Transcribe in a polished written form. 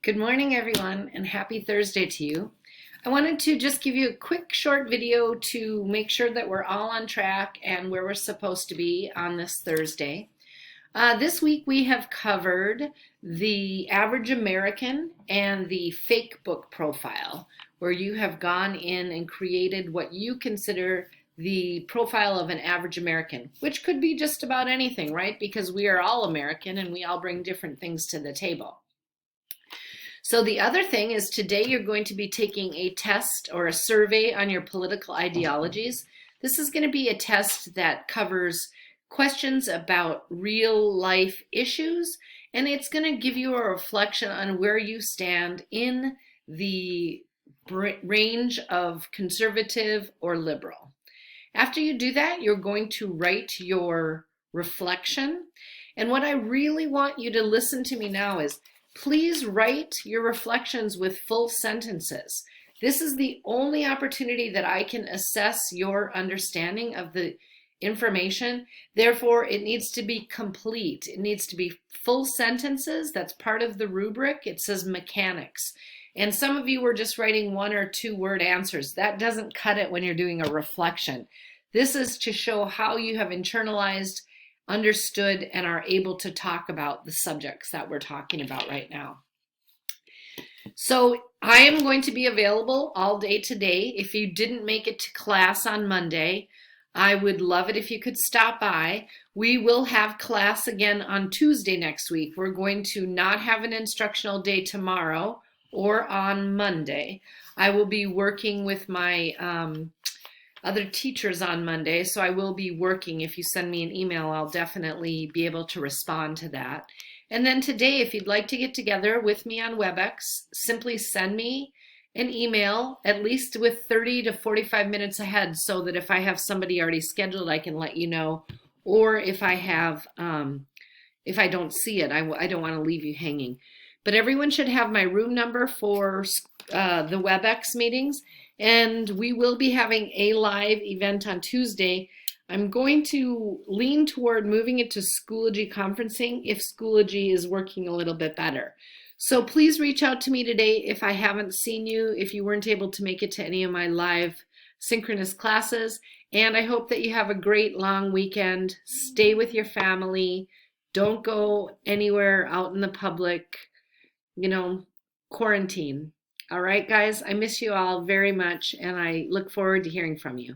Good morning, everyone, and happy Thursday to you. I wanted to just give you a quick short video to make sure that we're all on track and where we're supposed to be on this Thursday. This week we have covered the average American and the fake book profile, where you have gone in and created what you consider the profile of an average American, which could be just about anything, right? Because we are all American and we all bring different things to the table. So the other thing is today you're going to be taking a test or a survey on your political ideologies. This is going to be a test that covers questions about real life issues, and it's going to give you a reflection on where you stand in the range of conservative or liberal. After you do that, you're going to write your reflection. And what I really want you to listen to me now is please write your reflections with full sentences. This is the only opportunity that I can assess your understanding of the information. Therefore, it needs to be complete. It needs to be full sentences. That's part of the rubric. It says mechanics. And some of you were just writing 1 or 2 word answers. That doesn't cut it when you're doing a reflection. This is to show how you have internalized, understood, and are able to talk about the subjects that we're talking about right now. So I am going to be available all day today. If you didn't make it to class on Monday, I would love it if you could stop by. We will have class again on Tuesday next week. We're going to not have an instructional day tomorrow or on Monday. I will be working with my other teachers on Monday, so I will be working. If you send me an email, I'll definitely be able to respond to that. And then today, if you'd like to get together with me on WebEx, simply send me an email, at least with 30 to 45 minutes ahead, so that if I have somebody already scheduled, I can let you know. Or if I have, if I don't see it, I don't want to leave you hanging. But everyone should have my room number for the WebEx meetings. And we will be having a live event on Tuesday. I'm going to lean toward moving it to Schoology conferencing if Schoology is working a little bit better. So please reach out to me today if I haven't seen you, if you weren't able to make it to any of my live synchronous classes. And I hope that you have a great long weekend. Stay with your family. Don't go anywhere out in the public, quarantine. All right, guys, I miss you all very much, and I look forward to hearing from you.